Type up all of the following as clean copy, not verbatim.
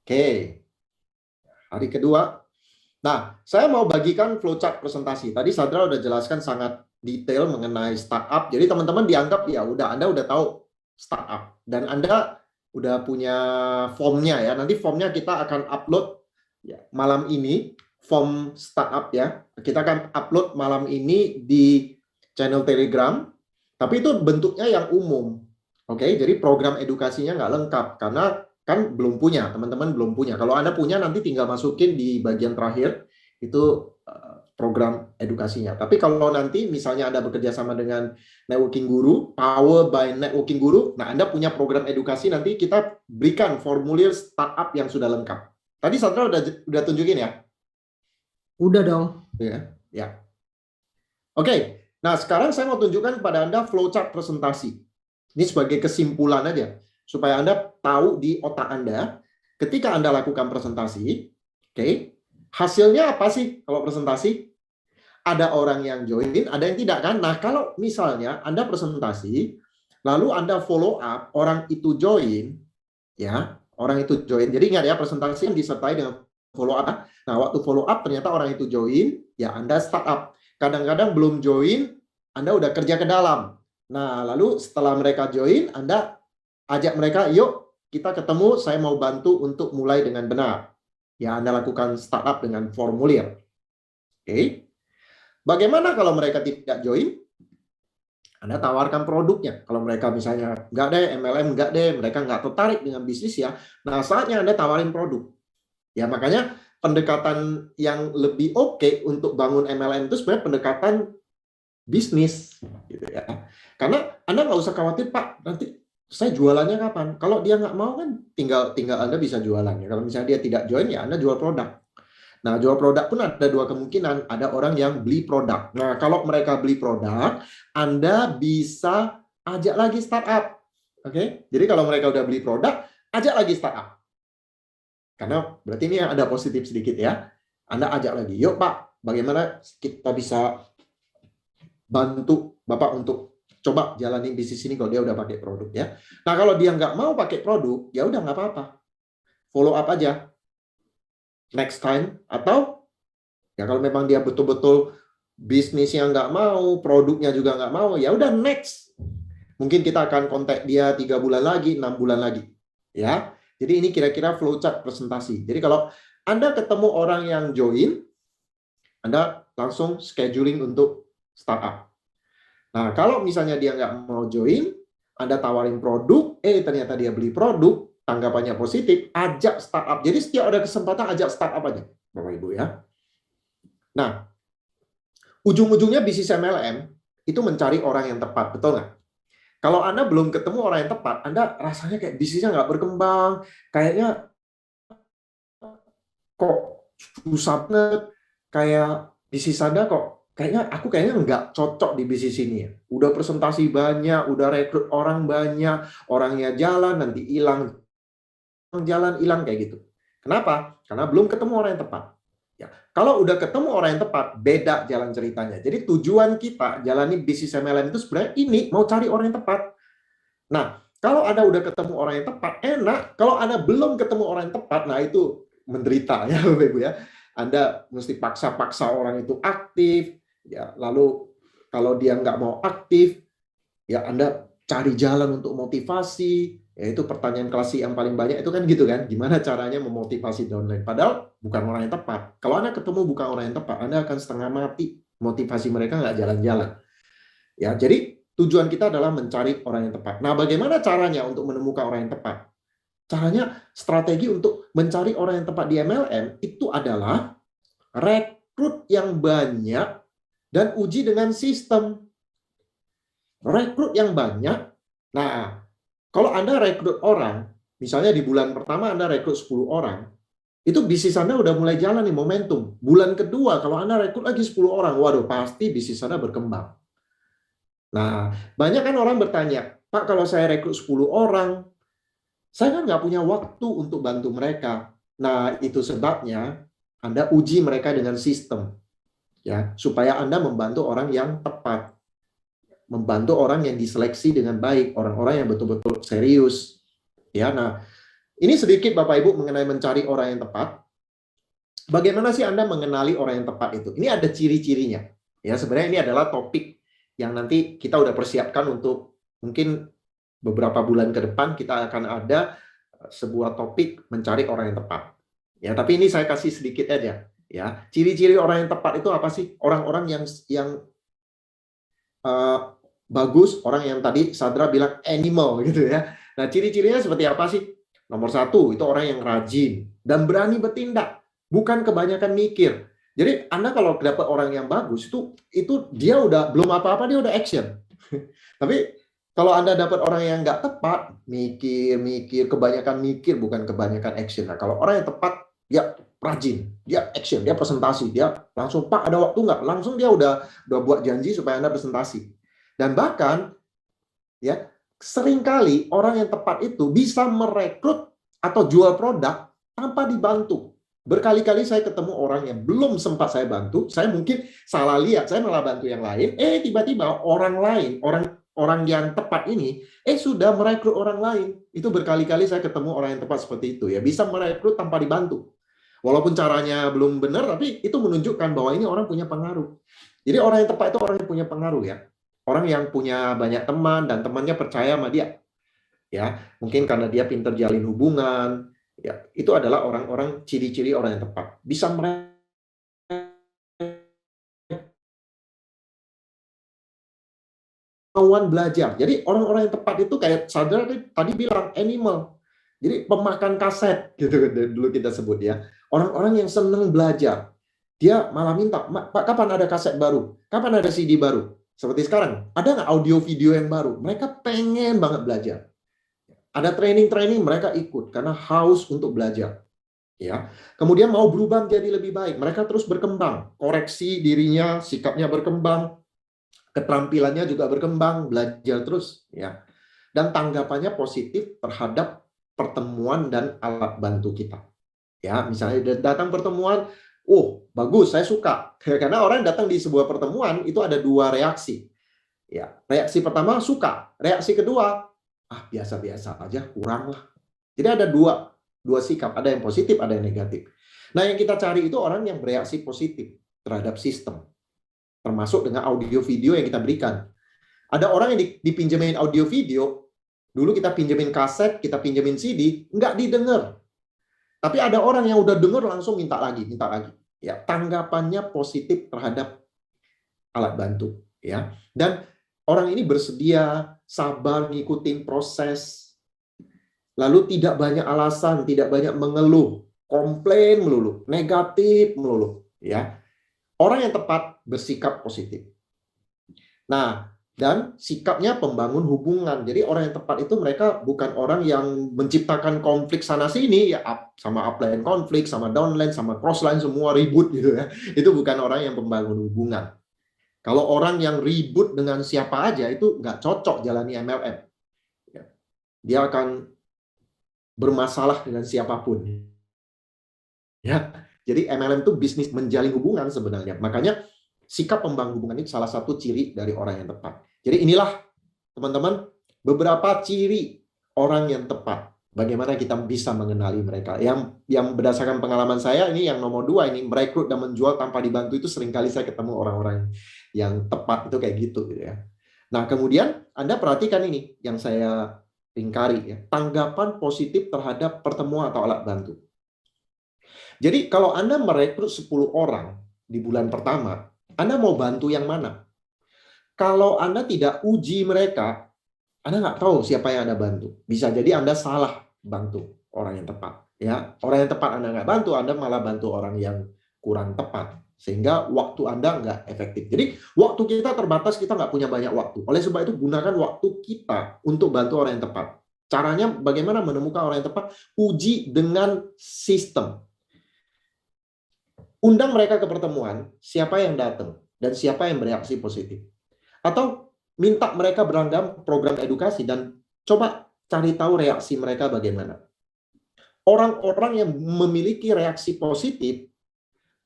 Oke, hari kedua. Nah, saya mau bagikan flowchart presentasi. Tadi Sadra udah jelaskan sangat detail mengenai startup. Jadi teman-teman dianggap ya udah Anda udah tahu startup dan Anda udah punya formnya ya. Nanti formnya kita akan upload ya, malam ini, form startup ya. Kita akan upload malam ini di channel Telegram. Tapi itu bentuknya yang umum. Oke, jadi program edukasinya nggak lengkap karena kan belum punya, teman-teman belum punya. Kalau Anda punya nanti tinggal masukin di bagian terakhir itu program edukasinya. Tapi kalau nanti misalnya Anda bekerja sama dengan Networking Guru, Power by Networking Guru, nah Anda punya program edukasi, nanti kita berikan formulir startup yang sudah lengkap. Tadi Sandra udah tunjukin ya? Udah dong. Ya. Ya. Oke. Nah, sekarang saya mau tunjukkan kepada Anda flowchart presentasi. Ini sebagai kesimpulan aja supaya Anda tahu di otak Anda ketika Anda lakukan presentasi, oke, hasilnya apa sih kalau presentasi? Ada orang yang join, ada yang tidak kan? Nah, kalau misalnya Anda presentasi, lalu Anda follow up, orang itu join, ya, orang itu join. Jadi ingat ya, presentasi yang disertai dengan follow up. Nah, waktu follow up ternyata orang itu join, ya Anda start up. Kadang-kadang belum join, Anda udah kerja ke dalam. Nah, lalu setelah mereka join, Anda ajak mereka, yuk kita ketemu, saya mau bantu untuk mulai dengan benar. Ya, Anda lakukan startup dengan formulir. Oke. Bagaimana kalau mereka tidak join? Anda tawarkan produknya. Kalau mereka misalnya nggak deh, MLM nggak deh, mereka nggak tertarik dengan bisnis ya. Nah, saatnya Anda tawarin produk. Ya, makanya pendekatan yang lebih oke untuk bangun MLM itu sebenarnya pendekatan bisnis. Gitu ya. Karena Anda nggak usah khawatir, Pak, nanti saya jualannya kapan? Kalau dia nggak mau kan tinggal Anda bisa jualannya. Kalau misalnya dia tidak join, ya Anda jual produk. Nah, jual produk pun ada dua kemungkinan. Ada orang yang beli produk. Nah, kalau mereka beli produk, Anda bisa ajak lagi startup. Oke? Jadi kalau mereka udah beli produk, ajak lagi startup. Karena berarti ini ada positif sedikit ya. Anda ajak lagi. Yuk, Pak, bagaimana kita bisa bantu Bapak untuk coba jalanin bisnis ini kalau dia udah pakai produk ya. Nah, kalau dia nggak mau pakai produk, ya udah nggak apa-apa. Follow up aja next time, atau ya kalau memang dia betul-betul bisnisnya nggak mau, produknya juga nggak mau, ya udah next. Mungkin kita akan kontak dia 3 bulan lagi, 6 bulan lagi. Ya, jadi ini kira-kira flowchart presentasi. Jadi kalau Anda ketemu orang yang join, Anda langsung scheduling untuk startup. Nah, kalau misalnya dia nggak mau join, Anda tawarin produk, ternyata dia beli produk, tanggapannya positif, ajak startup. Jadi setiap ada kesempatan, ajak startup aja, Bapak Ibu ya. Nah, ujung-ujungnya bisnis MLM itu mencari orang yang tepat, betul nggak? Kalau Anda belum ketemu orang yang tepat, Anda rasanya kayak bisnisnya nggak berkembang, kayaknya kok susah banget, kayak bisnis Anda kok kayaknya nggak cocok di bisnis ini ya. Udah presentasi banyak, udah rekrut orang banyak, orangnya jalan nanti hilang, jalan hilang kayak gitu. Kenapa? Karena belum ketemu orang yang tepat. Ya, kalau udah ketemu orang yang tepat, beda jalan ceritanya. Jadi tujuan kita jalani bisnis MLM itu sebenarnya ini mau cari orang yang tepat. Nah, kalau Anda udah ketemu orang yang tepat, enak. Kalau Anda belum ketemu orang yang tepat, nah itu menderita ya, Bapak Ibu ya. Anda mesti paksa-paksa orang itu aktif, ya. Lalu kalau dia nggak mau aktif, ya Anda cari jalan untuk motivasi. Ya itu pertanyaan klasik yang paling banyak itu kan gitu kan. Gimana caranya memotivasi downline? Padahal bukan orang yang tepat. Kalau Anda ketemu bukan orang yang tepat, Anda akan setengah mati. Motivasi mereka nggak jalan-jalan. Ya, jadi tujuan kita adalah mencari orang yang tepat. Nah, bagaimana caranya untuk menemukan orang yang tepat? Caranya strategi untuk mencari orang yang tepat di MLM itu adalah rekrut yang banyak dan uji dengan sistem. Rekrut yang banyak. Nah, kalau Anda rekrut orang, misalnya di bulan pertama Anda rekrut 10 orang, itu bisnis Anda udah mulai jalan nih momentum. Bulan kedua, kalau Anda rekrut lagi 10 orang, waduh pasti bisnis Anda berkembang. Nah, banyak kan orang bertanya, Pak, kalau saya rekrut 10 orang, saya kan nggak punya waktu untuk bantu mereka. Nah, itu sebabnya Anda uji mereka dengan sistem, ya, supaya Anda membantu orang yang tepat, membantu orang yang diseleksi dengan baik, orang-orang yang betul-betul serius. Ya, nah, Ini sedikit Bapak Ibu mengenai mencari orang yang tepat. Bagaimana sih Anda mengenali orang yang tepat itu? Ini ada ciri-cirinya. Ya, sebenarnya ini adalah topik yang nanti kita udah persiapkan untuk mungkin beberapa bulan ke depan kita akan ada sebuah topik mencari orang yang tepat. Ya, tapi ini saya kasih sedikit aja. Ya, ciri-ciri orang yang tepat itu apa sih? Orang-orang yang bagus, orang yang tadi Sadra bilang animal gitu ya. Nah, ciri-cirinya seperti apa sih? Nomor satu, itu orang yang rajin dan berani bertindak, bukan kebanyakan mikir. Jadi Anda kalau dapat orang yang bagus itu dia udah belum apa-apa dia udah action. Tapi kalau Anda dapat orang yang nggak tepat, mikir, kebanyakan mikir bukan kebanyakan action. Nah, kalau orang yang tepat, dia rajin, dia action, dia presentasi, dia langsung Pak ada waktu nggak? Langsung dia udah buat janji supaya Anda presentasi. Dan bahkan ya seringkali orang yang tepat itu bisa merekrut atau jual produk tanpa dibantu. Berkali-kali saya ketemu orang yang belum sempat saya bantu, saya mungkin salah lihat, saya malah bantu yang lain, tiba-tiba orang lain, orang yang tepat ini, sudah merekrut orang lain. Itu berkali-kali saya ketemu orang yang tepat seperti itu, ya bisa merekrut tanpa dibantu. Walaupun caranya belum benar, tapi itu menunjukkan bahwa ini orang punya pengaruh. Jadi orang yang tepat itu orang yang punya pengaruh ya. Orang yang punya banyak teman dan temannya percaya sama dia. Ya, mungkin karena dia pintar jalin hubungan, ya, itu adalah orang-orang ciri-ciri orang yang tepat. Bisa kemauan belajar. Jadi orang-orang yang tepat itu kayak Sadra tadi bilang animal. Jadi pemakan kaset gitu dulu kita sebut ya. Orang-orang yang senang belajar. Dia malah minta, Pak kapan ada kaset baru? Kapan ada CD baru? Seperti sekarang, ada nggak audio video yang baru? Mereka pengen banget belajar. Ada training-training mereka ikut karena haus untuk belajar. Ya, kemudian mau berubah menjadi lebih baik. Mereka terus berkembang, koreksi dirinya, sikapnya berkembang, keterampilannya juga berkembang, belajar terus. Ya, dan tanggapannya positif terhadap pertemuan dan alat bantu kita. Ya, misalnya datang pertemuan, bagus, saya suka. Karena orang datang di sebuah pertemuan itu ada dua reaksi. Ya, reaksi pertama suka, reaksi kedua biasa-biasa aja, kurang lah. Jadi ada dua sikap, ada yang positif, ada yang negatif. Nah, yang kita cari itu orang yang bereaksi positif terhadap sistem, termasuk dengan audio video yang kita berikan. Ada orang yang dipinjemin audio video, dulu kita pinjemin kaset, kita pinjemin CD, nggak didengar. Tapi ada orang yang udah dengar langsung minta lagi. Ya, tanggapannya positif terhadap alat bantu. Ya, dan orang ini bersedia, sabar, ngikutin proses, lalu tidak banyak alasan, tidak banyak mengeluh, komplain melulu, negatif melulu. Ya, orang yang tepat bersikap positif. Nah, dan sikapnya pembangun hubungan. Jadi orang yang tepat itu mereka bukan orang yang menciptakan konflik sana sini ya, sama upline konflik, sama downline, sama crossline semua ribut gitu ya. Itu bukan orang yang pembangun hubungan. Kalau orang yang ribut dengan siapa aja itu nggak cocok jalani MLM. Dia akan bermasalah dengan siapapun. Ya, jadi MLM itu bisnis menjalin hubungan sebenarnya. Makanya sikap pembangun hubungan itu salah satu ciri dari orang yang tepat. Jadi inilah teman-teman beberapa ciri orang yang tepat. Bagaimana kita bisa mengenali mereka. Yang berdasarkan pengalaman saya ini yang nomor 2 ini merekrut dan menjual tanpa dibantu itu seringkali saya ketemu orang-orang yang tepat itu kayak gitu ya. Nah, kemudian Anda perhatikan ini yang saya ringkari ya, tanggapan positif terhadap pertemuan atau alat bantu. Jadi kalau Anda merekrut 10 orang di bulan pertama, Anda mau bantu yang mana? Kalau Anda tidak uji mereka, Anda nggak tahu siapa yang Anda bantu. Bisa jadi Anda salah bantu orang yang tepat. Ya, orang yang tepat Anda nggak bantu, Anda malah bantu orang yang kurang tepat. Sehingga waktu Anda nggak efektif. Jadi waktu kita terbatas, kita nggak punya banyak waktu. Oleh sebab itu gunakan waktu kita untuk bantu orang yang tepat. Caranya bagaimana menemukan orang yang tepat? Uji dengan sistem. Undang mereka ke pertemuan, siapa yang datang dan siapa yang bereaksi positif. Atau minta mereka berangkat program edukasi dan coba cari tahu reaksi mereka bagaimana. Orang-orang yang memiliki reaksi positif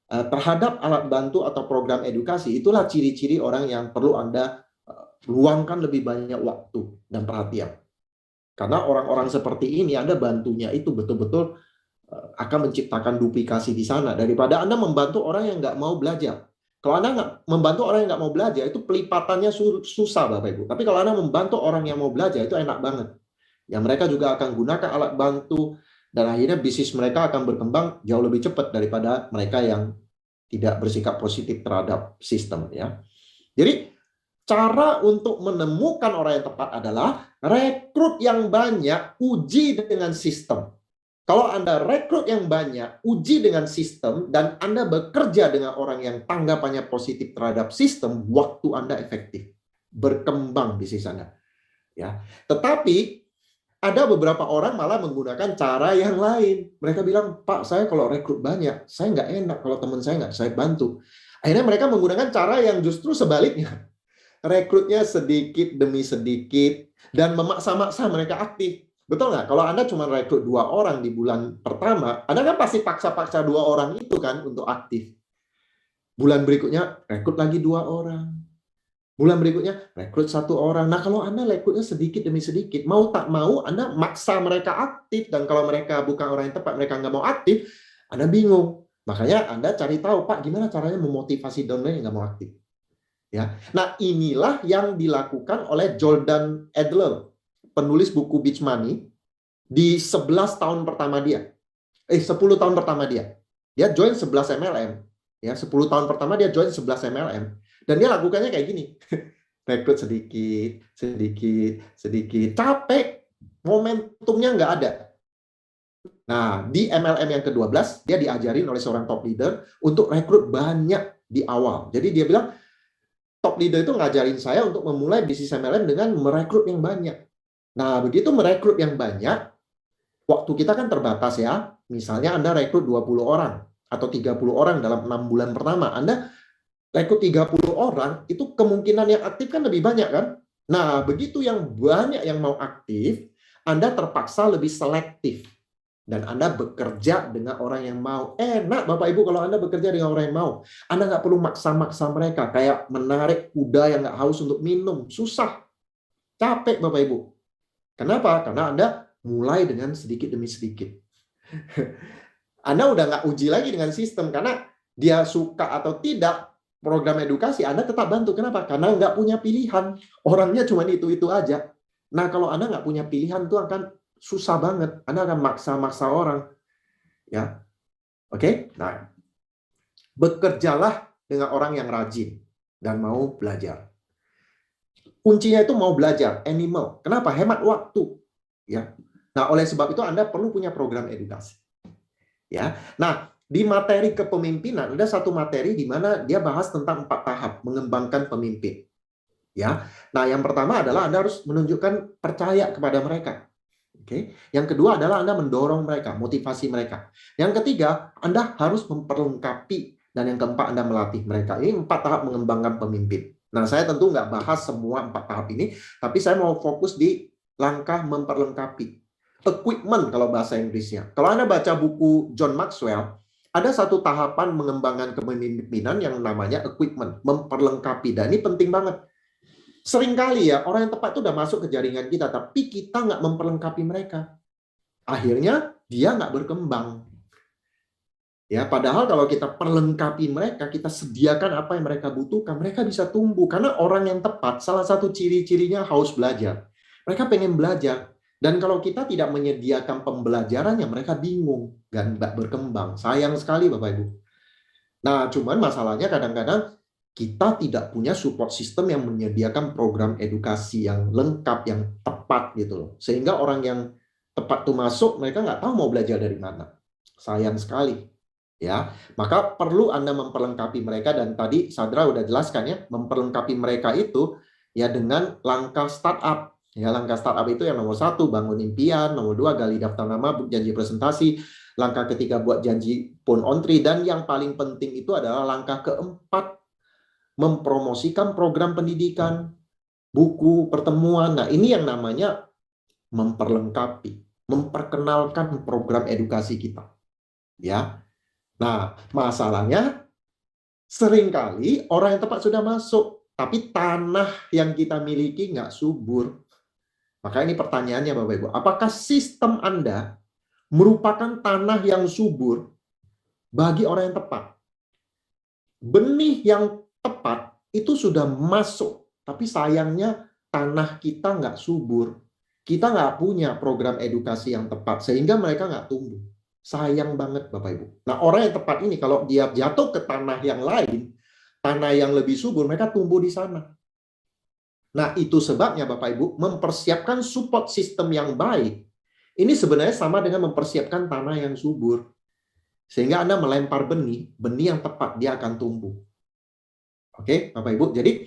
terhadap alat bantu atau program edukasi, itulah ciri-ciri orang yang perlu Anda luangkan lebih banyak waktu dan perhatian. Karena orang-orang seperti ini Anda bantunya itu betul-betul akan menciptakan duplikasi di sana daripada Anda membantu orang yang nggak mau belajar. Kalau Anda nggak membantu orang yang nggak mau belajar, itu pelipatannya susah, Bapak Ibu. Tapi kalau Anda membantu orang yang mau belajar, itu enak banget. Ya, mereka juga akan gunakan alat bantu, dan akhirnya bisnis mereka akan berkembang jauh lebih cepat daripada mereka yang tidak bersikap positif terhadap sistem. Ya. Jadi, cara untuk menemukan orang yang tepat adalah rekrut yang banyak, uji dengan sistem. Kalau Anda rekrut yang banyak, uji dengan sistem, dan Anda bekerja dengan orang yang tanggapannya positif terhadap sistem, waktu Anda efektif. Berkembang bisnis Anda. Ya. Tetapi, ada beberapa orang malah menggunakan cara yang lain. Mereka bilang, Pak, saya kalau rekrut banyak, saya nggak enak kalau teman saya nggak saya bantu. Akhirnya mereka menggunakan cara yang justru sebaliknya. Rekrutnya sedikit demi sedikit, dan memaksa-maksa mereka aktif. Betul nggak? Kalau Anda cuma rekrut 2 orang di bulan pertama, Anda kan pasti paksa-paksa 2 orang itu kan untuk aktif. Bulan berikutnya, rekrut lagi 2 orang. Bulan berikutnya, rekrut 1 orang. Nah, kalau Anda rekrutnya sedikit demi sedikit, mau tak mau, Anda maksa mereka aktif. Dan kalau mereka bukan orang yang tepat, mereka nggak mau aktif, Anda bingung. Makanya Anda cari tahu, Pak, gimana caranya memotivasi downline yang nggak mau aktif. Ya. Nah, inilah yang dilakukan oleh Jordan Adler, penulis buku Beach Money, di 11 tahun pertama dia. 10 tahun pertama dia. Dia join 11 MLM. Ya, 10 tahun pertama dia join 11 MLM. Dan dia lakukannya kayak gini. Rekrut sedikit, sedikit, sedikit. Capek. Momentumnya nggak ada. Nah, di MLM yang ke-12, dia diajarin oleh seorang top leader untuk rekrut banyak di awal. Jadi dia bilang, top leader itu ngajarin saya untuk memulai bisnis MLM dengan merekrut yang banyak. Nah, begitu merekrut yang banyak, waktu kita kan terbatas ya. Misalnya Anda rekrut 20 orang atau 30 orang dalam 6 bulan pertama. Anda rekrut 30 orang, itu kemungkinan yang aktif kan lebih banyak kan? Nah, begitu yang banyak yang mau aktif, Anda terpaksa lebih selektif. Dan Anda bekerja dengan orang yang mau. Enak Bapak Ibu kalau Anda bekerja dengan orang yang mau. Anda nggak perlu maksa-maksa mereka. Kayak menarik kuda yang nggak haus untuk minum. Susah. Capek Bapak Ibu. Kenapa? Karena Anda mulai dengan sedikit demi sedikit. Anda udah nggak uji lagi dengan sistem. Karena dia suka atau tidak program edukasi, Anda tetap bantu. Kenapa? Karena nggak punya pilihan. Orangnya cuma itu-itu aja. Nah, kalau Anda nggak punya pilihan, itu akan susah banget. Anda akan maksa-maksa orang. Ya, oke? Nah, bekerjalah dengan orang yang rajin dan mau belajar. Kuncinya itu mau belajar, animal. Kenapa? Hemat waktu. Ya. Nah, oleh sebab itu Anda perlu punya program edukasi. Ya. Nah, di materi kepemimpinan ada satu materi di mana dia bahas tentang 4 tahap mengembangkan pemimpin. Ya. Nah, yang pertama adalah Anda harus menunjukkan percaya kepada mereka. Oke. Yang kedua adalah Anda mendorong mereka, motivasi mereka. Yang ketiga, Anda harus memperlengkapi. Dan yang keempat, Anda melatih mereka. Ini 4 tahap mengembangkan pemimpin. Nah, saya tentu nggak bahas semua 4 tahap ini, tapi saya mau fokus di langkah memperlengkapi. Equipment kalau bahasa Inggrisnya. Kalau Anda baca buku John Maxwell, ada satu tahapan mengembangkan kepemimpinan yang namanya equipment, memperlengkapi. Dan ini penting banget. Seringkali ya, orang yang tepat itu udah masuk ke jaringan kita, tapi kita nggak memperlengkapi mereka. Akhirnya, dia nggak berkembang. Ya, padahal kalau kita perlengkapi mereka, kita sediakan apa yang mereka butuhkan, mereka bisa tumbuh. Karena orang yang tepat, salah satu ciri-cirinya haus belajar. Mereka pengen belajar. Dan kalau kita tidak menyediakan pembelajarannya, mereka bingung dan nggak berkembang. Sayang sekali, Bapak Ibu. Nah, cuman masalahnya kadang-kadang kita tidak punya support system yang menyediakan program edukasi yang lengkap, yang tepat gitu loh. Sehingga orang yang tepat tuh masuk, mereka nggak tahu mau belajar dari mana. Sayang sekali. Ya, maka perlu Anda memperlengkapi mereka, dan tadi Sadra udah jelaskan ya, memperlengkapi mereka itu ya dengan langkah startup. Ya, langkah startup itu yang nomor 1, bangun impian, nomor 2, gali daftar nama, janji presentasi, langkah ketiga buat janji phone on tree, dan yang paling penting itu adalah langkah keempat, mempromosikan program pendidikan, buku, pertemuan. Nah, ini yang namanya memperlengkapi, memperkenalkan program edukasi kita. Ya. Nah, masalahnya seringkali orang yang tepat sudah masuk, tapi tanah yang kita miliki nggak subur. Maka ini pertanyaannya Bapak Ibu, apakah sistem Anda merupakan tanah yang subur bagi orang yang tepat? Benih yang tepat itu sudah masuk, tapi sayangnya tanah kita nggak subur. Kita nggak punya program edukasi yang tepat, sehingga mereka nggak tumbuh. Sayang banget Bapak Ibu. Nah, orang yang tepat ini kalau dia jatuh ke tanah yang lain, tanah yang lebih subur, mereka tumbuh di sana. Nah, itu sebabnya Bapak Ibu, mempersiapkan support system yang baik, ini sebenarnya sama dengan mempersiapkan tanah yang subur. Sehingga Anda melempar benih, benih yang tepat, dia akan tumbuh. Oke, Bapak Ibu. Jadi,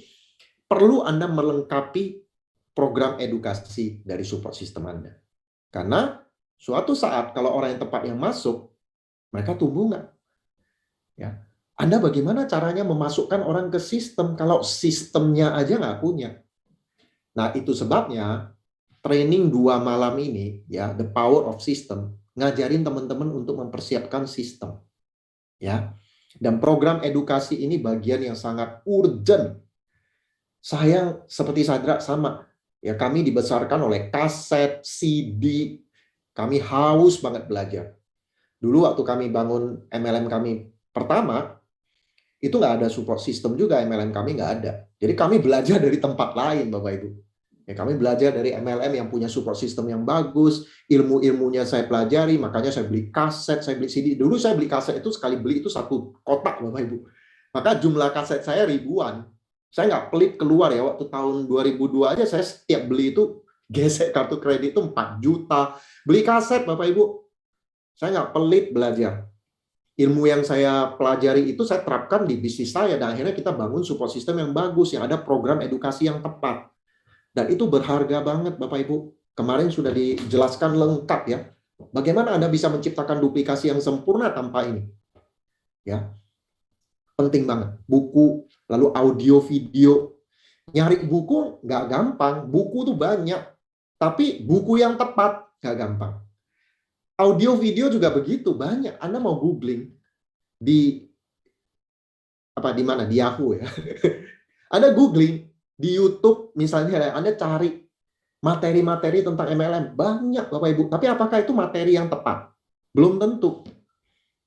perlu Anda melengkapi program edukasi dari support system Anda. Karena suatu saat kalau orang yang tepat yang masuk, mereka tumbuh nggak? Ya. Anda bagaimana caranya memasukkan orang ke sistem kalau sistemnya aja nggak punya? Nah, itu sebabnya training 2 malam ini, ya, The Power of System, ngajarin teman-teman untuk mempersiapkan sistem. Ya. Dan program edukasi ini bagian yang sangat urgent. Saya seperti Sadra sama. Ya, kami dibesarkan oleh kaset, CD. Kami haus banget belajar. Dulu waktu kami bangun MLM kami pertama, itu nggak ada support system juga, MLM kami nggak ada. Jadi kami belajar dari tempat lain, Bapak Ibu. Ya, kami belajar dari MLM yang punya support system yang bagus, ilmu-ilmunya saya pelajari, makanya saya beli kaset, saya beli CD. Dulu saya beli kaset itu sekali beli itu 1 kotak, Bapak Ibu. Maka jumlah kaset saya ribuan. Saya nggak pelit keluar ya, waktu tahun 2002 aja saya setiap beli itu gesek kartu kredit itu 4 juta. Beli kaset, Bapak Ibu. Saya nggak pelit belajar. Ilmu yang saya pelajari itu saya terapkan di bisnis saya, dan akhirnya kita bangun support system yang bagus, yang ada program edukasi yang tepat. Dan itu berharga banget Bapak Ibu. Kemarin sudah dijelaskan lengkap ya. Bagaimana Anda bisa menciptakan duplikasi yang sempurna tanpa ini? Ya. Penting banget. Buku, lalu audio, video. Nyari buku nggak gampang. Buku tuh banyak. Tapi buku yang tepat nggak gampang. Audio, video juga begitu. Banyak. Anda mau googling di di mana? Di Yahoo ya. Anda googling di YouTube misalnya, Anda cari materi-materi tentang MLM, banyak Bapak Ibu. Tapi apakah itu materi yang tepat? Belum tentu.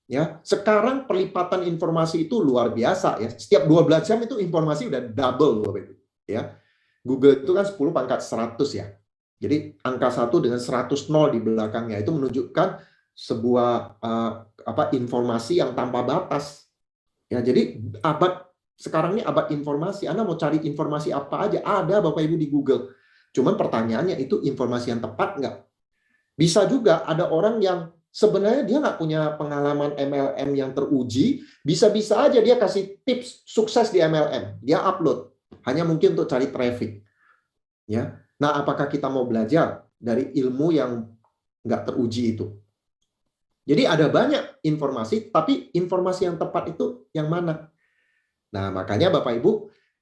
Ya, sekarang perlipatan informasi itu luar biasa ya. Setiap 12 jam itu informasi udah double Bapak Ibu. Ya. Google itu kan 10 pangkat 100 ya. Jadi angka 1 dengan 100 nol di belakangnya itu menunjukkan sebuah informasi yang tanpa batas. Ya, jadi sekarang ini abad informasi. Anda mau cari informasi apa aja, ada Bapak Ibu di Google. Cuman pertanyaannya itu informasi yang tepat nggak? Bisa juga ada orang yang sebenarnya dia nggak punya pengalaman MLM yang teruji, bisa-bisa aja dia kasih tips sukses di MLM. Dia upload, hanya mungkin untuk cari traffic. Ya. Nah, apakah kita mau belajar dari ilmu yang nggak teruji itu? Jadi ada banyak informasi, tapi informasi yang tepat itu yang mana? Nah, makanya Bapak Ibu,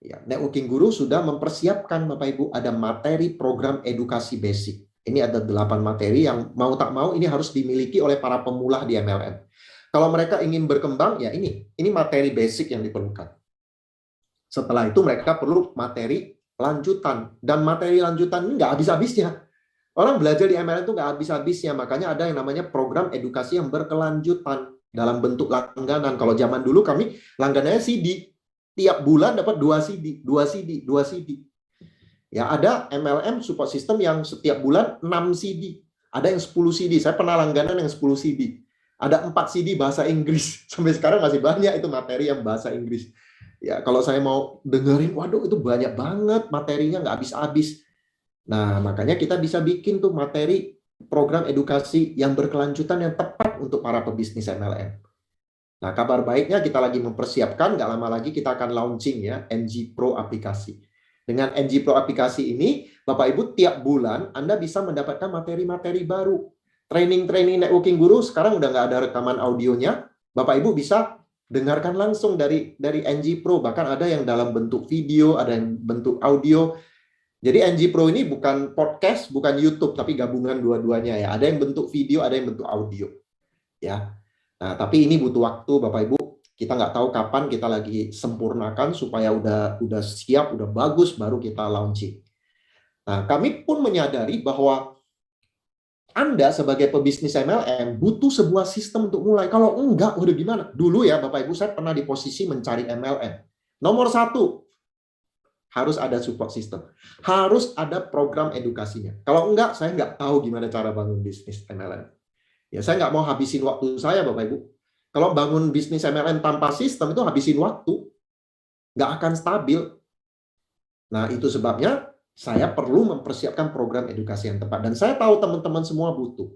ya, Networking Guru sudah mempersiapkan Bapak Ibu ada materi program edukasi basic. Ini ada 8 materi yang mau tak mau ini harus dimiliki oleh para pemula di MLM. Kalau mereka ingin berkembang, ya ini materi basic yang diperlukan. Setelah itu mereka perlu materi lanjutan. Dan materi lanjutan ini nggak habis-habisnya. Orang belajar di MLM itu nggak habis-habisnya. Makanya ada yang namanya program edukasi yang berkelanjutan dalam bentuk langganan. Kalau zaman dulu kami langganannya CD. Tiap bulan dapat 2 CD, 2 CD, 2 CD. Ya, ada MLM support system yang setiap bulan 6 CD. Ada yang 10 CD. Saya pernah langganan yang 10 CD. Ada 4 CD bahasa Inggris. Sampai sekarang masih banyak itu materi yang bahasa Inggris. Ya, kalau saya mau dengerin, waduh itu banyak banget materinya, nggak habis-habis. Nah, makanya kita bisa bikin tuh materi program edukasi yang berkelanjutan yang tepat untuk para pebisnis MLM. Nah, kabar baiknya kita lagi mempersiapkan, nggak lama lagi kita akan launching ya, NG Pro aplikasi. Dengan NG Pro aplikasi ini, Bapak Ibu tiap bulan Anda bisa mendapatkan materi-materi baru. Training-training Networking Guru sekarang udah nggak ada rekaman audionya. Bapak Ibu bisa dengarkan langsung dari NG Pro, bahkan ada yang dalam bentuk video, ada yang bentuk audio. Jadi NG Pro ini bukan podcast, bukan YouTube, tapi gabungan dua-duanya ya. Ada yang bentuk video, ada yang bentuk audio. Ya. Nah, tapi ini butuh waktu Bapak Ibu. Kita nggak tahu kapan kita lagi sempurnakan supaya udah siap, udah bagus, baru kita launching. Nah, kami pun menyadari bahwa Anda sebagai pebisnis MLM butuh sebuah sistem untuk mulai. Kalau enggak, udah gimana? Dulu ya, Bapak Ibu, saya pernah di posisi mencari MLM. Nomor satu, harus ada support system. Harus ada program edukasinya. Kalau enggak, saya nggak tahu gimana cara bangun bisnis MLM. Ya, saya nggak mau habisin waktu saya, Bapak Ibu. Kalau bangun bisnis MLM tanpa sistem, itu habisin waktu. Nggak akan stabil. Nah, itu sebabnya saya perlu mempersiapkan program edukasi yang tepat. Dan saya tahu teman-teman semua butuh.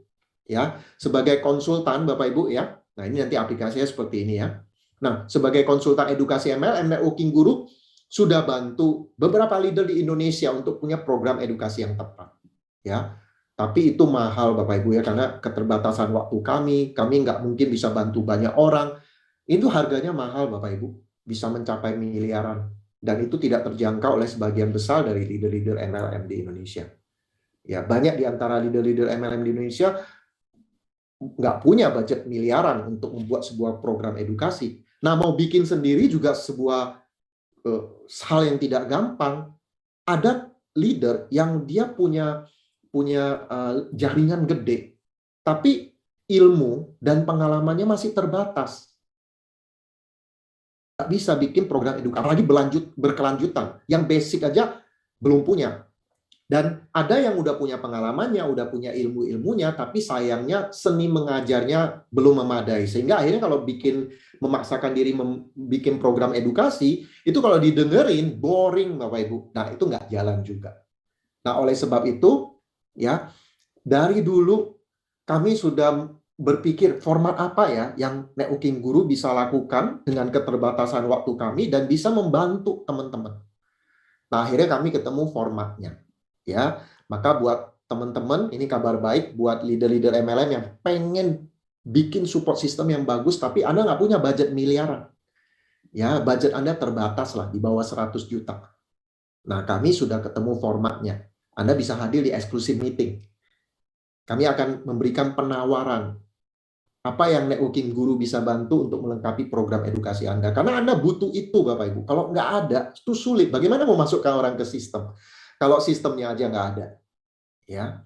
Ya, sebagai konsultan, Bapak Ibu ya. Nah, ini nanti aplikasinya seperti ini ya. Nah, sebagai konsultan edukasi MLM, Networking Guru sudah bantu beberapa leader di Indonesia untuk punya program edukasi yang tepat. Ya, tapi itu mahal Bapak Ibu ya, karena keterbatasan waktu kami nggak mungkin bisa bantu banyak orang. Itu harganya mahal Bapak Ibu, bisa mencapai miliaran. Dan itu tidak terjangkau oleh sebagian besar dari leader-leader MLM di Indonesia. Ya, banyak di antara leader-leader MLM di Indonesia nggak punya budget miliaran untuk membuat sebuah program edukasi. Nah, mau bikin sendiri juga sebuah hal yang tidak gampang. Ada leader yang dia punya jaringan gede, tapi ilmu dan pengalamannya masih terbatas. Nggak bisa bikin program edukasi, apalagi berkelanjutan. Yang basic aja belum punya. Dan ada yang udah punya pengalamannya, udah punya ilmu-ilmunya, tapi sayangnya seni mengajarnya belum memadai. Sehingga akhirnya kalau memaksakan diri bikin program edukasi, itu kalau didengerin boring Bapak Ibu. Nah, itu nggak jalan juga. Nah, oleh sebab itu, ya, dari dulu kami sudah berpikir format apa ya yang Networking Guru bisa lakukan dengan keterbatasan waktu kami dan bisa membantu teman-teman. Nah, akhirnya kami ketemu formatnya. Ya, maka buat teman-teman, ini kabar baik buat leader-leader MLM yang pengen bikin support system yang bagus, tapi Anda nggak punya budget miliaran. Ya, budget Anda terbatas lah, di bawah 100 juta. Nah, kami sudah ketemu formatnya. Anda bisa hadir di exclusive meeting. Kami akan memberikan penawaran. Apa yang Networking Guru bisa bantu untuk melengkapi program edukasi Anda. Karena Anda butuh itu, Bapak Ibu. Kalau nggak ada, itu sulit. Bagaimana mau masukkan orang ke sistem? Kalau sistemnya aja nggak ada. Ya.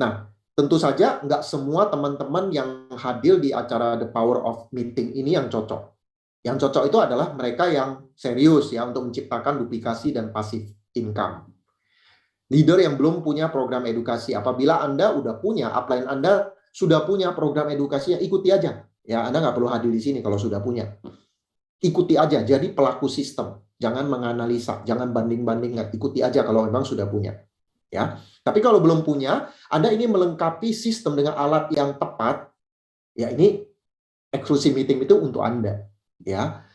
Nah, tentu saja nggak semua teman-teman yang hadir di acara The Power of Meeting ini yang cocok. Yang cocok itu adalah mereka yang serius ya untuk menciptakan duplikasi dan passive income. Leader yang belum punya program edukasi. Apabila Anda udah punya, upline Anda sudah punya program edukasinya, ikuti aja. Ya, Anda nggak perlu hadir di sini kalau sudah punya. Ikuti aja, jadi pelaku sistem. Jangan menganalisa, jangan banding-banding, ikuti aja kalau memang sudah punya. Ya, tapi kalau belum punya, Anda ingin melengkapi sistem dengan alat yang tepat, ya ini exclusive meeting itu untuk Anda. Ya,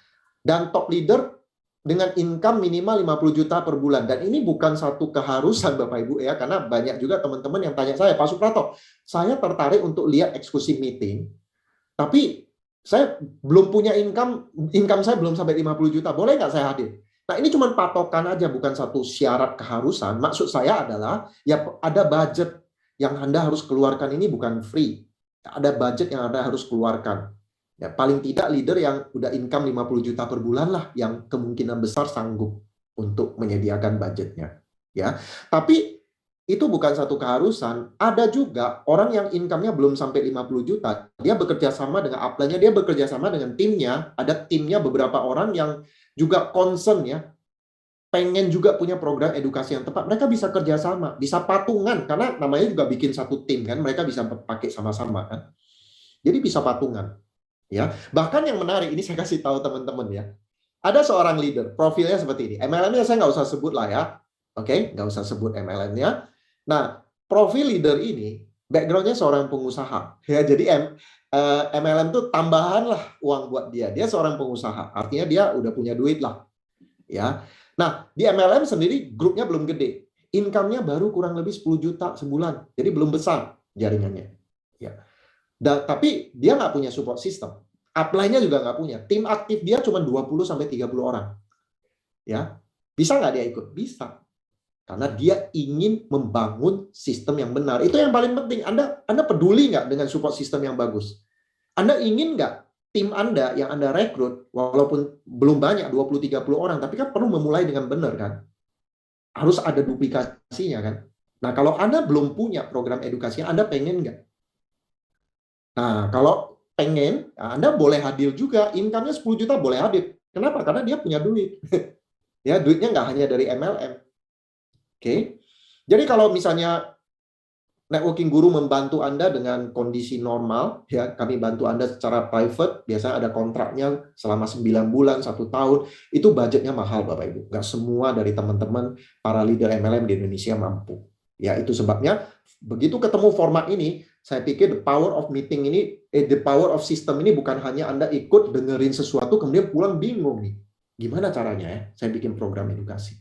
dan top leader dengan income minimal 50 juta per bulan. Dan ini bukan satu keharusan Bapak Ibu ya, karena banyak juga teman-teman yang tanya saya, Pak Suprato, saya tertarik untuk lihat exclusive meeting, tapi saya belum punya income saya belum sampai 50 juta, boleh nggak saya hadir? Nah, ini cuma patokan aja, bukan satu syarat keharusan. Maksud saya adalah, ya ada budget yang Anda harus keluarkan, ini bukan free. Ada budget yang Anda harus keluarkan. Ya, paling tidak leader yang udah income 50 juta per bulan lah, yang kemungkinan besar sanggup untuk menyediakan budgetnya. Ya, tapi itu bukan satu keharusan. Ada juga orang yang income-nya belum sampai 50 juta. Dia bekerja sama dengan upline-nya, dia bekerja sama dengan timnya. Ada timnya beberapa orang yang juga concern ya. Pengen juga punya program edukasi yang tepat. Mereka bisa kerja sama, bisa patungan. Karena namanya juga bikin satu tim kan. Mereka bisa pakai sama-sama kan. Jadi bisa patungan. Ya, bahkan yang menarik, ini saya kasih tahu teman-teman ya. Ada seorang leader, profilnya seperti ini. MLM-nya saya nggak usah sebut lah ya. Oke, nggak usah sebut MLM-nya. Nah, profil leader ini background-nya seorang pengusaha. Ya, jadi MLM itu tambahan lah uang buat dia. Dia seorang pengusaha. Artinya dia udah punya duit lah. Ya. Nah, di MLM sendiri grupnya belum gede. Income-nya baru kurang lebih 10 juta sebulan. Jadi belum besar jaringannya. Ya. Tapi dia nggak punya support system. Upline-nya juga nggak punya. Tim aktif dia cuma 20-30 orang. Ya. Bisa nggak dia ikut? Bisa. Karena dia ingin membangun sistem yang benar. Itu yang paling penting. Anda peduli nggak dengan support system yang bagus? Anda ingin nggak tim Anda yang Anda rekrut, walaupun belum banyak, 20-30 orang, tapi kan perlu memulai dengan benar kan? harus ada duplikasinya kan. Nah, kalau Anda belum punya program edukasinya, Anda pengen nggak? Nah, kalau pengen, Anda boleh hadir juga. Income-nya 10 juta boleh hadir. Kenapa? Karena dia punya duit. Ya, duitnya nggak hanya dari MLM. Oke. Jadi kalau misalnya networking guru membantu Anda dengan kondisi normal, ya kami bantu Anda secara private, biasanya ada kontraknya selama 9 bulan, 1 tahun, itu budgetnya mahal Bapak Ibu. Nggak semua dari teman-teman para leader MLM di Indonesia mampu. Ya itu sebabnya begitu ketemu format ini, saya pikir the power of meeting ini, the power of system ini bukan hanya Anda ikut dengerin sesuatu kemudian pulang bingung nih. Gimana caranya ya? Saya bikin program edukasi.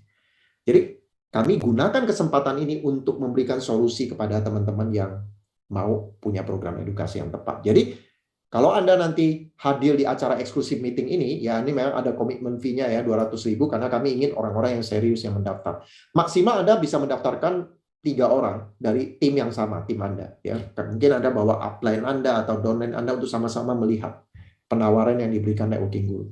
Jadi kami gunakan kesempatan ini untuk memberikan solusi kepada teman-teman yang mau punya program edukasi yang tepat. Jadi kalau Anda nanti hadir di acara eksklusif meeting ini, ya ini memang ada komitmen fee-nya ya 200.000 karena kami ingin orang-orang yang serius yang mendaftar. Maksimal Anda bisa mendaftarkan 3 orang dari tim yang sama, tim Anda. Ya, mungkin Anda bawa upline Anda atau downline Anda untuk sama-sama melihat penawaran yang diberikan networking guru.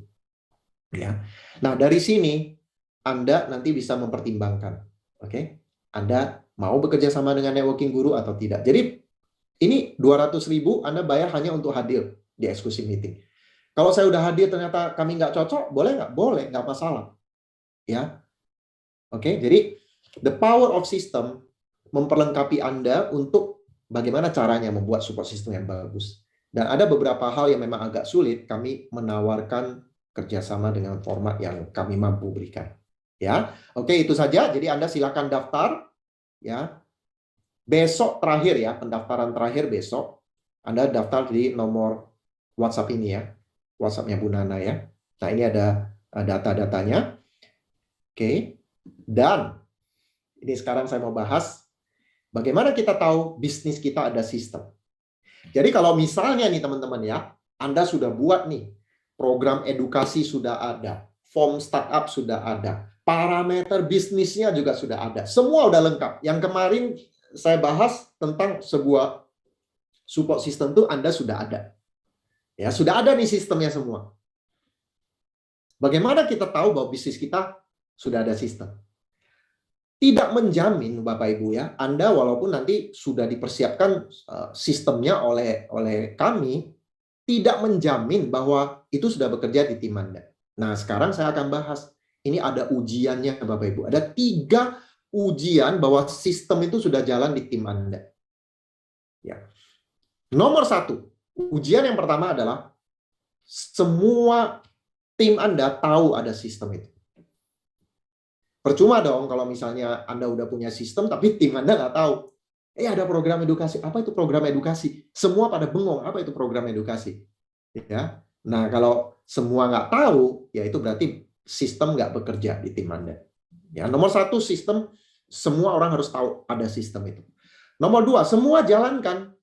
Ya. Nah dari sini Anda nanti bisa mempertimbangkan. Oke, Anda mau bekerja sama dengan networking guru atau tidak. Jadi ini 200.000 Anda bayar hanya untuk hadir di eksklusif meeting. Kalau saya udah hadir ternyata kami nggak cocok, boleh nggak? Boleh, nggak masalah. Ya, oke. Jadi the power of system memperlengkapi Anda untuk bagaimana caranya membuat support system yang bagus. Dan ada beberapa hal yang memang agak sulit, kami menawarkan kerjasama dengan format yang kami mampu berikan. Ya, oke itu saja. Jadi Anda silakan daftar. Ya, besok terakhir ya, pendaftaran terakhir besok. Anda daftar di nomor WhatsApp ini ya, WhatsApp-nya Bu Nana ya. Nah ini ada data-datanya. Oke, dan ini sekarang saya mau bahas bagaimana kita tahu bisnis kita ada sistem. Jadi kalau misalnya nih teman-teman ya, Anda sudah buat nih program edukasi sudah ada, form startup sudah ada, parameter bisnisnya juga sudah ada. Semua udah lengkap. Yang kemarin saya bahas tentang sebuah support system itu Anda sudah ada. Ya, sudah ada nih sistemnya semua. Bagaimana kita tahu bahwa bisnis kita sudah ada sistem? Tidak menjamin Bapak Ibu ya, Anda walaupun nanti sudah dipersiapkan sistemnya oleh kami, tidak menjamin bahwa itu sudah bekerja di tim Anda. Nah, sekarang saya akan bahas. Ini ada ujiannya Bapak Ibu. Ada 3 ujian bahwa sistem itu sudah jalan di tim Anda. Ya. Nomor 1, ujian yang pertama adalah semua tim Anda tahu ada sistem itu. Percuma dong kalau misalnya Anda udah punya sistem tapi tim Anda nggak tahu. Ada program edukasi. Apa itu program edukasi? Semua pada bengong. Apa itu program edukasi? Ya. Nah, kalau semua nggak tahu, ya itu berarti sistem nggak bekerja di tim Anda. Ya, nomor 1 sistem, semua orang harus tahu ada sistem itu. Nomor 2, semua jalankan.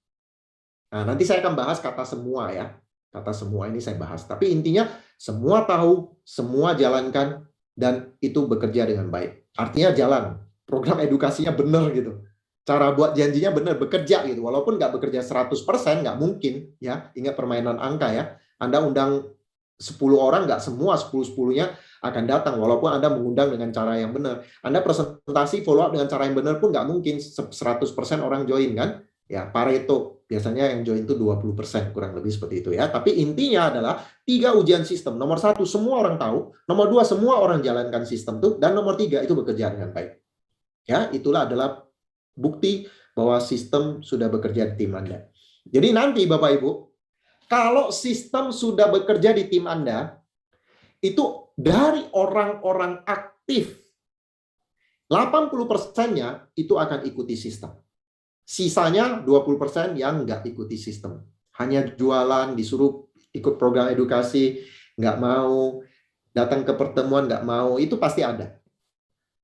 Nah, nanti saya akan bahas kata semua ya. Kata semua ini saya bahas. Tapi intinya semua tahu, semua jalankan, dan itu bekerja dengan baik. Artinya jalan. Program edukasinya benar gitu. Cara buat janjinya benar, bekerja gitu. Walaupun nggak bekerja 100%, nggak mungkin. Ya, ingat permainan angka ya. Anda undang 10 orang, nggak semua 10-10-nya akan datang. Walaupun Anda mengundang dengan cara yang benar. Anda presentasi follow up dengan cara yang benar pun nggak mungkin 100% orang join kan. Ya, Pareto biasanya yang join itu 20%, kurang lebih seperti itu ya. Tapi intinya adalah 3 ujian sistem. Nomor 1, semua orang tahu. Nomor 2, semua orang jalankan sistem itu. Dan nomor 3, itu bekerja dengan baik. Ya, itulah adalah bukti bahwa sistem sudah bekerja di tim Anda. Jadi nanti Bapak Ibu, kalau sistem sudah bekerja di tim Anda, itu dari orang-orang aktif, 80%-nya itu akan ikuti sistem. Sisanya 20% yang nggak ikuti sistem. Hanya jualan, disuruh ikut program edukasi, nggak mau, datang ke pertemuan nggak mau, itu pasti ada.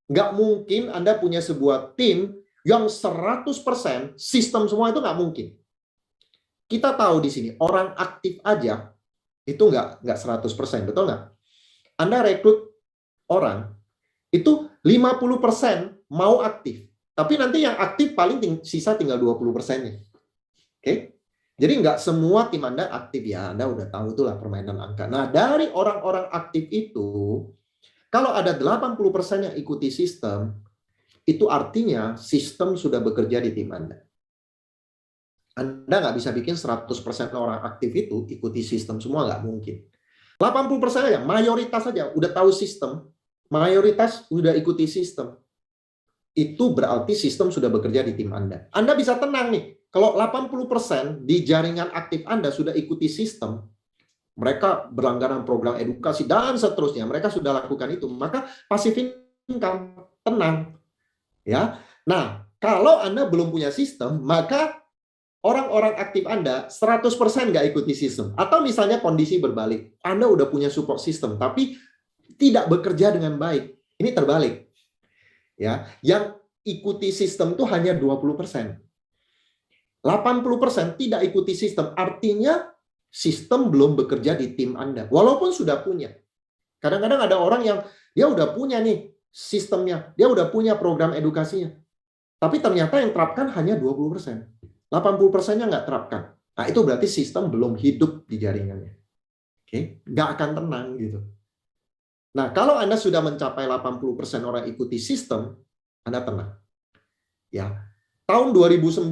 Nggak mungkin Anda punya sebuah tim yang 100% sistem semua, itu nggak mungkin. Kita tahu di sini, orang aktif aja, itu nggak 100%, betul nggak? Anda rekrut orang, itu 50% mau aktif. Tapi nanti yang aktif paling sisa tinggal 20%-nya. Oke? Jadi nggak semua tim Anda aktif ya. Anda udah tahu itulah permainan angka. Nah, dari orang-orang aktif itu, kalau ada 80% yang ikuti sistem, itu artinya sistem sudah bekerja di tim Anda. Anda nggak bisa bikin 100% orang aktif itu ikuti sistem semua, nggak mungkin. 80% aja, mayoritas saja udah tahu sistem, mayoritas udah ikuti sistem. Itu berarti sistem sudah bekerja di tim Anda. Anda bisa tenang nih, kalau 80% di jaringan aktif Anda sudah ikuti sistem, mereka berlangganan program edukasi, dan seterusnya, mereka sudah lakukan itu, maka passive income, tenang. Ya. Nah, kalau Anda belum punya sistem, maka orang-orang aktif Anda 100% nggak ikuti sistem. Atau misalnya kondisi berbalik, Anda udah punya support system, tapi tidak bekerja dengan baik. Ini terbalik. Ya, yang ikuti sistem itu hanya 20%. 80% tidak ikuti sistem, artinya sistem belum bekerja di tim Anda. Walaupun sudah punya. Kadang-kadang ada orang yang dia udah punya nih sistemnya, dia udah punya program edukasinya. Tapi ternyata yang terapkan hanya 20%. 80%-nya nggak terapkan. Nah, itu berarti sistem belum hidup di jaringannya. Oke, nggak akan tenang gitu. Nah, kalau Anda sudah mencapai 80% orang ikuti sistem, Anda tenang. Ya. Tahun 2009,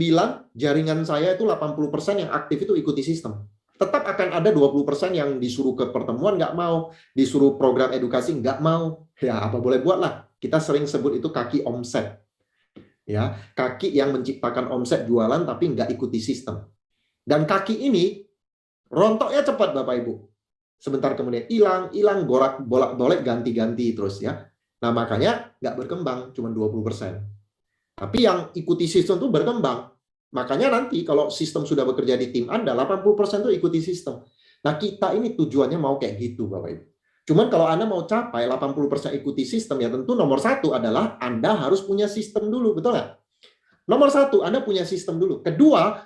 jaringan saya itu 80% yang aktif itu ikuti sistem. Tetap akan ada 20% yang disuruh ke pertemuan nggak mau, disuruh program edukasi nggak mau. Ya, apa boleh buatlah. Kita sering sebut itu kaki omset. Ya, kaki yang menciptakan omset jualan tapi nggak ikuti sistem. Dan kaki ini rontoknya cepat Bapak Ibu. Sebentar kemudian hilang, bolak-balik, ganti-ganti terus ya. Nah, makanya nggak berkembang, cuma 20%. Tapi yang ikuti sistem itu berkembang. Makanya nanti kalau sistem sudah bekerja di tim Anda, 80% itu ikuti sistem. Nah, kita ini tujuannya mau kayak gitu, Bapak Ibu. Cuman kalau Anda mau capai 80% ikuti sistem, ya tentu nomor satu adalah Anda harus punya sistem dulu, betul nggak? Nomor satu, Anda punya sistem dulu. Kedua,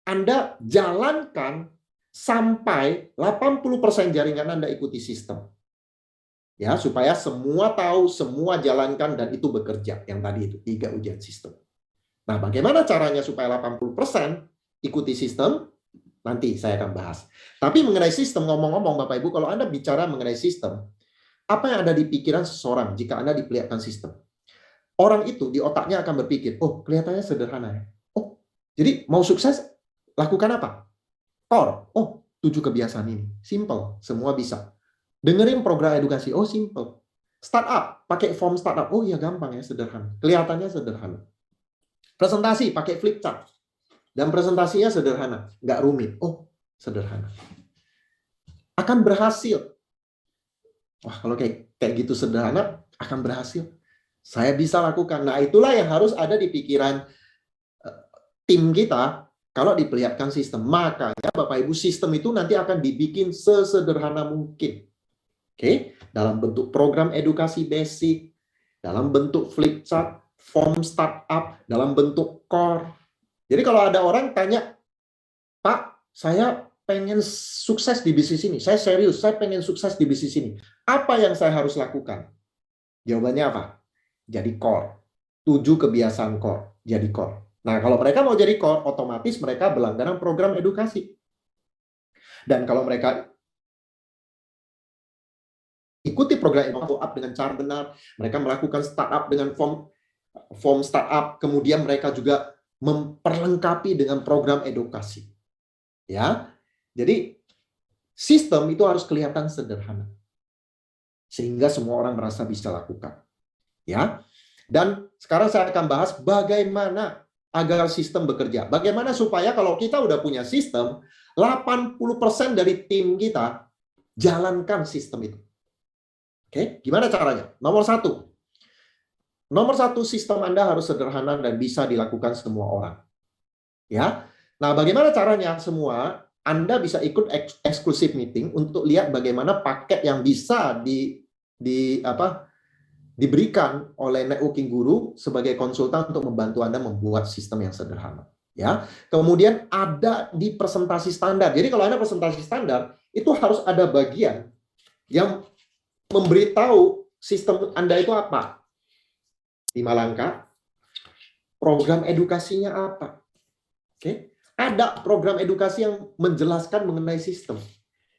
Anda jalankan sampai 80% jaringan Anda ikuti sistem. Ya, supaya semua tahu, semua jalankan, dan itu bekerja. Yang tadi itu, 3 ujian sistem. Nah, bagaimana caranya supaya 80% ikuti sistem? Nanti saya akan bahas. Tapi mengenai sistem, ngomong-ngomong Bapak Ibu, kalau Anda bicara mengenai sistem, apa yang ada di pikiran seseorang jika Anda diperlihatkan sistem? Orang itu di otaknya akan berpikir, oh kelihatannya sederhana ya. Oh, jadi mau sukses, lakukan apa? Core. Oh, 7 kebiasaan ini. Simple, semua bisa. Dengerin program edukasi, oh simple. Startup, pakai form startup, oh iya gampang ya, sederhana. Kelihatannya sederhana. Presentasi, pakai flip chart. Dan presentasinya sederhana, nggak rumit. Oh, sederhana. Akan berhasil. Wah, kalau kayak gitu sederhana, akan berhasil. Saya bisa lakukan. Nah, itulah yang harus ada di pikiran tim kita kalau diperlihatkan sistem. Makanya Bapak Ibu, sistem itu nanti akan dibikin sesederhana mungkin. Oke, dalam bentuk program edukasi basic, dalam bentuk flip chart, form startup, dalam bentuk core. Jadi kalau ada orang tanya, Pak, saya pengen sukses di bisnis ini. Saya serius, saya pengen sukses di bisnis ini. Apa yang saya harus lakukan? Jawabannya apa? Jadi core. 7 kebiasaan core. Jadi core. Nah, kalau mereka mau jadi core, otomatis mereka berlangganan program edukasi. Dan kalau mereka ikuti program follow up dengan cara benar, mereka melakukan startup dengan form startup, kemudian mereka juga memperlengkapi dengan program edukasi. Ya. Jadi sistem itu harus kelihatan sederhana. Sehingga semua orang merasa bisa lakukan. Ya. Dan sekarang saya akan bahas bagaimana agar sistem bekerja. Bagaimana supaya kalau kita udah punya sistem, 80% dari tim kita jalankan sistem itu. Oke, gimana caranya? Nomor satu, sistem Anda harus sederhana dan bisa dilakukan semua orang. Ya, nah bagaimana caranya semua? Anda bisa ikut eksklusif meeting untuk lihat bagaimana paket yang bisa diberikan oleh Networking Guru sebagai konsultan untuk membantu Anda membuat sistem yang sederhana. Ya, kemudian ada di presentasi standar. Jadi kalau Anda presentasi standar, itu harus ada bagian yang memberitahu sistem Anda itu apa. 5 langkah, program edukasinya apa. Oke, ada program edukasi yang menjelaskan mengenai sistem.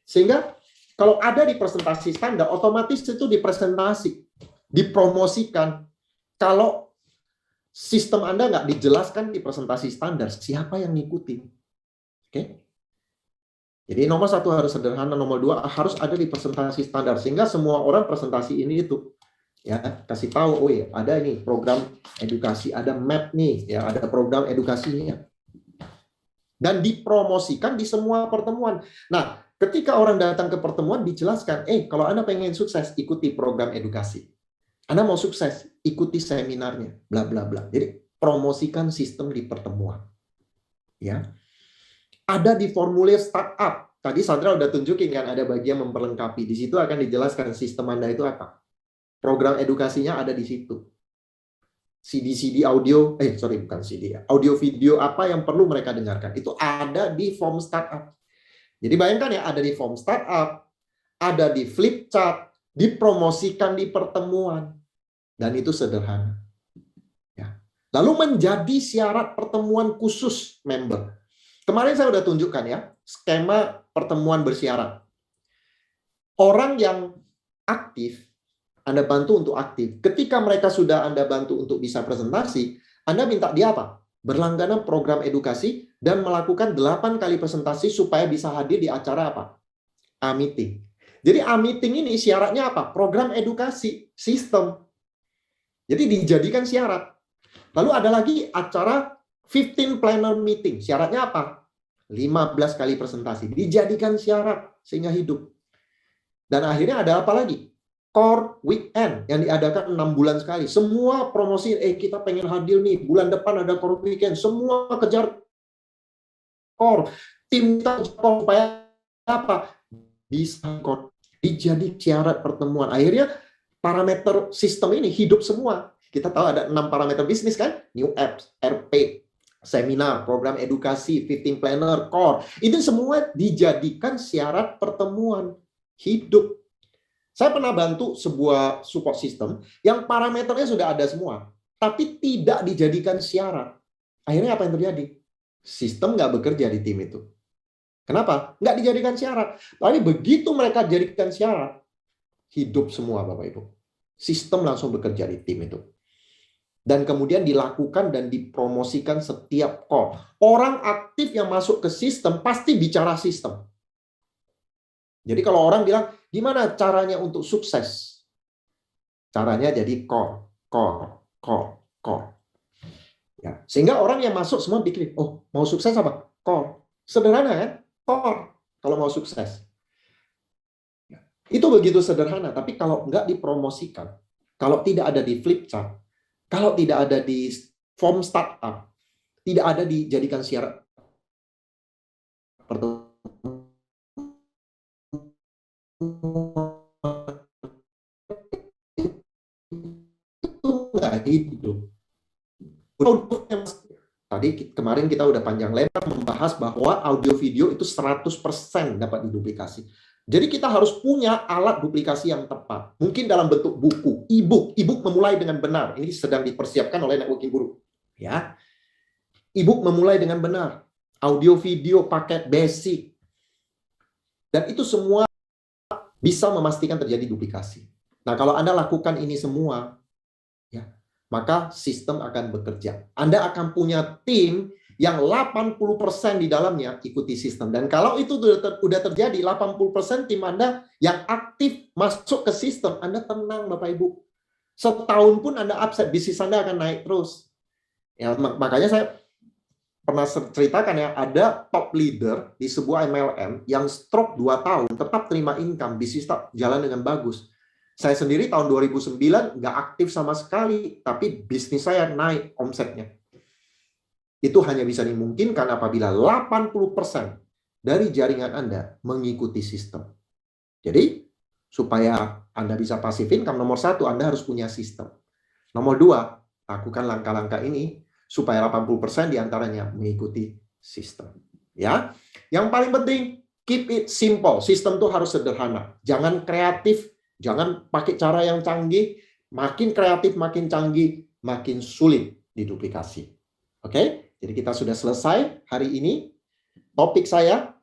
Sehingga kalau ada di presentasi standar, otomatis itu dipresentasi, dipromosikan. Kalau sistem Anda nggak dijelaskan di presentasi standar, siapa yang ngikutin? Oke? Jadi nomor satu harus sederhana, nomor dua harus ada di presentasi standar, sehingga semua orang presentasi ini itu ya kasih tahu, oh ya ada ini program edukasi, ada map nih, ya ada program edukasinya, dan dipromosikan di semua pertemuan. Nah, ketika orang datang ke pertemuan dijelaskan, kalau Anda pengen sukses ikuti program edukasi, Anda mau sukses ikuti seminarnya, bla bla bla. Jadi promosikan sistem di pertemuan, ya. Ada di formulir startup. Tadi Sandra udah tunjukin kan ada bagian memperlengkapi. Di situ akan dijelaskan sistem Anda itu apa. Program edukasinya ada di situ. CD audio, bukan CD ya. Audio video apa yang perlu mereka dengarkan. Itu ada di form startup. Jadi bayangkan ya, ada di form startup, ada di flip chart, dipromosikan di pertemuan. Dan itu sederhana. Ya. Lalu menjadi syarat pertemuan khusus member. Kemarin saya sudah tunjukkan ya, skema pertemuan bersyarat. Orang yang aktif, Anda bantu untuk aktif. Ketika mereka sudah Anda bantu untuk bisa presentasi, Anda minta dia apa? Berlangganan program edukasi dan melakukan 8 kali presentasi supaya bisa hadir di acara apa? A-meeting. Jadi A-meeting ini syaratnya apa? Program edukasi, sistem. Jadi dijadikan syarat. Lalu ada lagi acara 15 planner meeting. Syaratnya apa? 15 kali presentasi. Dijadikan syarat sehingga hidup. Dan akhirnya ada apa lagi? Core weekend yang diadakan 6 bulan sekali. Semua promosi, kita pengen hadir nih, bulan depan ada core weekend. Semua kejar core. Tim kita supaya apa? Bisa core. Dijadi syarat pertemuan. Akhirnya parameter sistem ini hidup semua. Kita tahu ada 6 parameter bisnis kan? New apps, RP, seminar, program edukasi, 15 planner, core. Itu semua dijadikan syarat pertemuan hidup. Saya pernah bantu sebuah support system yang parameternya sudah ada semua, tapi tidak dijadikan syarat. Akhirnya apa yang terjadi? Sistem nggak bekerja di tim itu. Kenapa? Nggak dijadikan syarat. Tapi begitu mereka jadikan syarat, hidup semua Bapak Ibu. Sistem langsung bekerja di tim itu. Dan kemudian dilakukan dan dipromosikan setiap core. Orang aktif yang masuk ke sistem pasti bicara sistem. Jadi kalau orang bilang, gimana caranya untuk sukses? Caranya jadi core. Ya. Sehingga orang yang masuk semua pikir, oh mau sukses apa? Core. Sederhana kan? Core. Kalau mau sukses. Ya. Itu begitu sederhana. Tapi kalau nggak dipromosikan, kalau tidak ada di flip chart, kalau tidak ada di form startup, tidak ada dijadikan syarat pertemuan, itu nggak hidup. Tadi kemarin kita udah panjang lebar membahas bahwa audio video itu 100% dapat diduplikasi. Jadi kita harus punya alat duplikasi yang tepat. Mungkin dalam bentuk buku, e-book. E-book memulai dengan benar. Ini sedang dipersiapkan oleh Networking Guru. Ya. E-book memulai dengan benar. Audio video paket basic. Dan itu semua bisa memastikan terjadi duplikasi. Nah, kalau Anda lakukan ini semua, ya, maka sistem akan bekerja. Anda akan punya tim yang 80% di dalamnya ikuti sistem. Dan kalau itu sudah terjadi, 80% tim Anda yang aktif masuk ke sistem, Anda tenang Bapak Ibu. Setahun pun Anda absen, bisnis Anda akan naik terus. Ya, makanya saya pernah ceritakan ya, ada top leader di sebuah MLM yang stroke 2 tahun, tetap terima income, bisnis tetap jalan dengan bagus. Saya sendiri tahun 2009 nggak aktif sama sekali, tapi bisnis saya naik omsetnya. Itu hanya bisa dimungkinkan apabila 80% dari jaringan Anda mengikuti sistem. Jadi, supaya Anda bisa passive income, nomor 1, Anda harus punya sistem. Nomor 2, lakukan langkah-langkah ini supaya 80% diantaranya mengikuti sistem. Ya, yang paling penting, keep it simple. Sistem itu harus sederhana. Jangan kreatif, jangan pakai cara yang canggih. Makin kreatif, makin canggih, makin sulit diduplikasi. Oke? Jadi kita sudah selesai hari ini. Topik saya,